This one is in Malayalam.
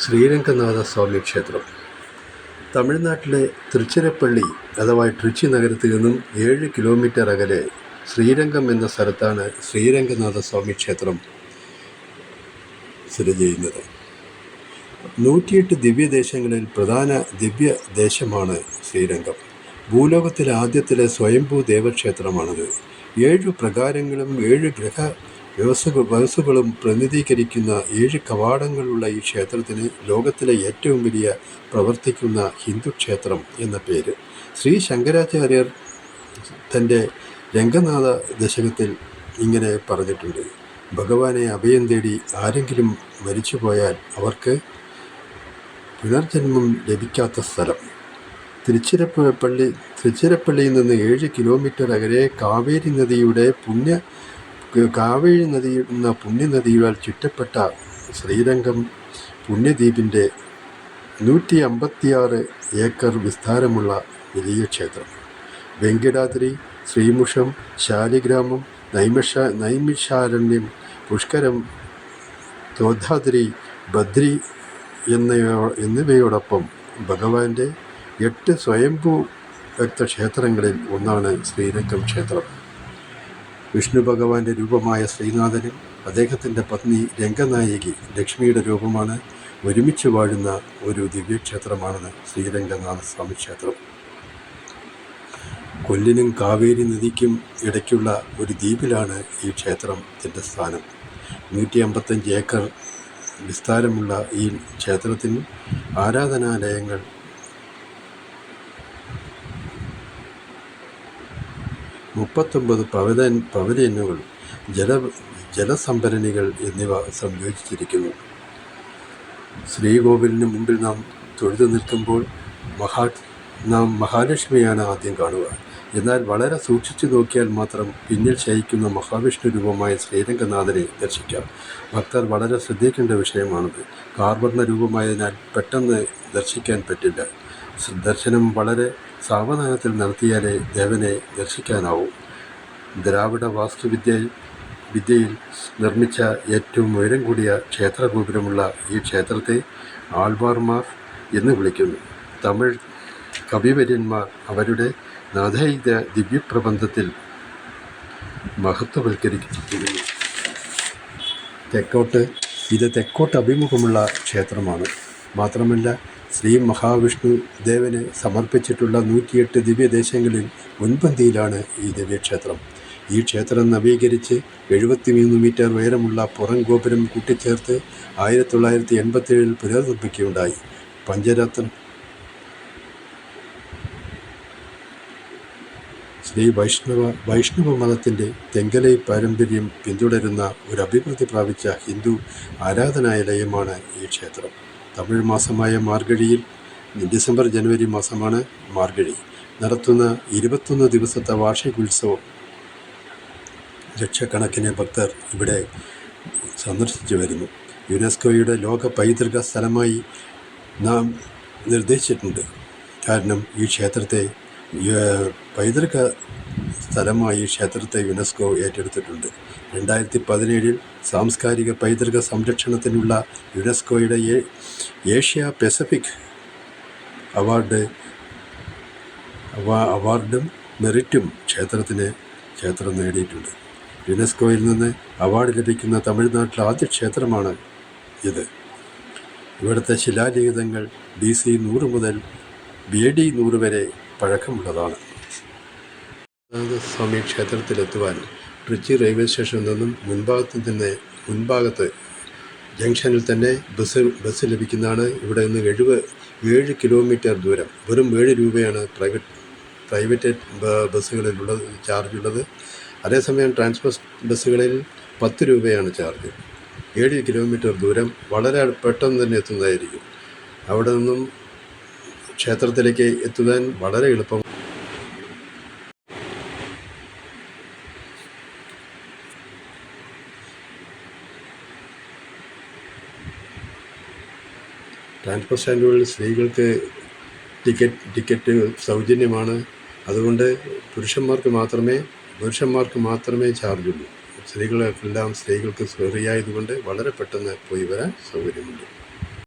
ശ്രീരംഗനാഥ സ്വാമി ക്ഷേത്രം തമിഴ്നാട്ടിലെ തിരുച്ചിറപ്പള്ളി അഥവാ ട്രിച്ചി നഗരത്തിൽ നിന്നും 7 കിലോമീറ്റർ അകലെ ശ്രീരംഗം എന്ന സ്ഥലത്താണ് ശ്രീരംഗനാഥ സ്വാമി ക്ഷേത്രം സ്ഥിതി ചെയ്യുന്നത്. 108 ദിവ്യദേശങ്ങളിൽ പ്രധാന ദിവ്യദേശമാണ് ശ്രീരംഗം. ഭൂലോകത്തിലെ ആദ്യത്തിലെ സ്വയംഭൂ ദേവക്ഷേത്രമാണിത്. 7 പ്രകാരങ്ങളും 7 ഗ്രഹ വ്യവസുകളും പ്രതിനിധീകരിക്കുന്ന 7 കവാടങ്ങളുള്ള ഈ ക്ഷേത്രത്തിന് ലോകത്തിലെ ഏറ്റവും വലിയ പ്രവർത്തിക്കുന്ന ഹിന്ദു ക്ഷേത്രം എന്ന പേര്. ശ്രീ ശങ്കരാചാര്യർ തൻ്റെ രംഗനാഥ ദശകത്തിൽ ഇങ്ങനെ പറഞ്ഞിട്ടുണ്ട്: ഭഗവാനെ അഭയം തേടി ആരെങ്കിലും മരിച്ചുപോയാൽ അവർക്ക് പുനർജന്മം ലഭിക്കാത്ത സ്ഥലം. തിരുച്ചിറപ്പള്ളിയിൽ നിന്ന് 7 കിലോമീറ്റർ അകലെ കാവേരി എന്ന പുണ്യനദിയാൽ ചുറ്റപ്പെട്ട ശ്രീരംഗം പുണ്യദ്വീപിൻ്റെ 156 ഏക്കർ വിസ്താരമുള്ള വലിയ ക്ഷേത്രം. വെങ്കിടാദ്രി, ശ്രീമുഷം, ശാലിഗ്രാമം, നൈമിഷാരണ്യം, പുഷ്കരം, തോധാദ്രി, ബദ്രി എന്നിവയോടൊപ്പം ഭഗവാന്റെ 8 സ്വയംഭൂ ക്ഷേത്രങ്ങളിൽ ഒന്നാണ് ശ്രീരംഗം ക്ഷേത്രം. വിഷ്ണു ഭഗവാന്റെ രൂപമായ ശ്രീനാഥനും അദ്ദേഹത്തിൻ്റെ പത്നി രംഗനായകി ലക്ഷ്മിയുടെ രൂപമാണ് ഒരുമിച്ച് വാഴുന്ന ഒരു ദിവ്യക്ഷേത്രമാണ് ശ്രീരംഗനാഥ സ്വാമി ക്ഷേത്രം. കൊല്ലിനും കാവേരി നദിക്കും ഇടയ്ക്കുള്ള ഒരു ദ്വീപിലാണ് ഈ ക്ഷേത്രത്തിൻ്റെ സ്ഥാനം. 155 ഏക്കർ വിസ്താരമുള്ള ഈ ക്ഷേത്രത്തിൽ ആരാധനാലയങ്ങൾ, 39 പവലിയനുകൾ, ജലസംഭരണികൾ എന്നിവ സംയോജിച്ചിരിക്കുന്നു. ശ്രീകോവിലിന് മുമ്പിൽ നാം തൊഴുതു നിൽക്കുമ്പോൾ നാം മഹാലക്ഷ്മിയാണ് ആദ്യം കാണുക. എന്നാൽ വളരെ സൂക്ഷിച്ചു നോക്കിയാൽ മാത്രം പിന്നിൽ ശയിക്കുന്ന മഹാവിഷ്ണു രൂപമായ ശ്രീരംഗനാഥനെ ദർശിക്കാം. ഭക്തർ വളരെ ശ്രദ്ധിക്കേണ്ട വിഷയമാണത്. കാർവർണ്ണ രൂപമായതിനാൽ പെട്ടെന്ന് ദർശിക്കാൻ പറ്റില്ല. ദർശനം വളരെ സാവധാനത്തിൽ നടത്തിയാലേ ദേവനെ ദർശിക്കാനാവും. ദ്രാവിഡ വാസ്തുവിദ്യയിൽ നിർമ്മിച്ച ഏറ്റവും ഉയരം കൂടിയ ക്ഷേത്രഗോപുരമുള്ള ഈ ക്ഷേത്രത്തെ ആൾവാർമാർ എന്ന് വിളിക്കുന്നു. തമിഴ് കവിവര്യന്മാർ അവരുടെ നാഥൈക ദിവ്യപ്രബന്ധത്തിൽ മഹത്വവൽക്കരിച്ചിരിക്കുന്നു. ഇത് തെക്കോട്ട് അഭിമുഖമുള്ള ക്ഷേത്രമാണ്. മാത്രമല്ല, ശ്രീ മഹാവിഷ്ണു ദേവന് സമർപ്പിച്ചിട്ടുള്ള 108 ദിവ്യദേശങ്ങളിൽ മുൻപന്തിയിലാണ് ഈ ദിവ്യക്ഷേത്രം. ഈ ക്ഷേത്രം നവീകരിച്ച് 73 മീറ്റർ ഉയരമുള്ള പുറം ഗോപുരം കൂട്ടിച്ചേർത്ത് 1987 പുനർനിർമ്മിക്കുകയുണ്ടായി. ശ്രീ വൈഷ്ണവ മതത്തിൻ്റെ തെങ്കലൈ പാരമ്പര്യം പിന്തുടരുന്ന ഒരു അഭിവൃദ്ധി പ്രാപിച്ച ഹിന്ദു ആരാധനാലയമാണ് ഈ ക്ഷേത്രം. തമിഴ് മാസമായ മാർഗഴിയിൽ, ഡിസംബർ ജനുവരി മാസമാണ് മാർഗഴി, നടത്തുന്ന 21 ദിവസത്തെ വാർഷികോത്സവം ലക്ഷക്കണക്കിന് ഭക്തർ ഇവിടെ സന്ദർശിച്ചു വരുന്നു. യുനെസ്കോയുടെ ലോക പൈതൃക സ്ഥലമായി നാം നിർദ്ദേശിച്ചിട്ടുണ്ട്. കാരണം ഈ ക്ഷേത്രത്തെ പൈതൃക സ്ഥലമായി ക്ഷേത്രത്തെ യുനെസ്കോ ഏറ്റെടുത്തിട്ടുണ്ട്. 2017 സാംസ്കാരിക പൈതൃക സംരക്ഷണത്തിനുള്ള യുനെസ്കോയുടെ ഏഷ്യ പസഫിക് അവാർഡും മെറിറ്റും ക്ഷേത്രം നേടിയിട്ടുണ്ട്. യുനെസ്കോയിൽ നിന്ന് അവാർഡ് ലഭിക്കുന്ന തമിഴ്നാട്ടിലെ ആദ്യ ക്ഷേത്രമാണ് ഇത്. ഇവിടുത്തെ ശിലാലിഖിതങ്ങൾ BC 100 മുതൽ AD 100 വരെ പഴക്കമുള്ളതാണ്. സ്വാമി ക്ഷേത്രത്തിലെത്തുവാൻ ട്രിച്ചി റെയിൽവേ സ്റ്റേഷനിൽ നിന്നും മുൻഭാഗത്ത് ജംഗ്ഷനിൽ തന്നെ ബസ് ലഭിക്കുന്നതാണ്. ഇവിടെ നിന്ന് 7 കിലോമീറ്റർ ദൂരം. വെറും 7 രൂപയാണ് പ്രൈവറ്റ് ബസ്സുകളിലുള്ളത് ചാർജുള്ളത്. അതേസമയം ട്രാൻസ്പോർട്ട് ബസ്സുകളിൽ 10 രൂപയാണ് ചാർജ്. 7 കിലോമീറ്റർ ദൂരം വളരെ പെട്ടെന്ന് തന്നെ എത്തുന്നതായിരിക്കും. അവിടെ നിന്നും ക്ഷേത്രത്തിലേക്ക് എത്തുവാൻ വളരെ എളുപ്പം. ട്രാൻസ്പോർട്ട് സ്റ്റാൻഡുകളിൽ സ്ത്രീകൾക്ക് ടിക്കറ്റ് സൗജന്യമാണ്. അതുകൊണ്ട് പുരുഷന്മാർക്ക് മാത്രമേ ചാർജുള്ളൂ. സ്ത്രീകൾക്ക് ഫ്രീ ആയതുകൊണ്ട് വളരെ പെട്ടെന്ന് പോയി വരാൻ സൗകര്യമുണ്ട്.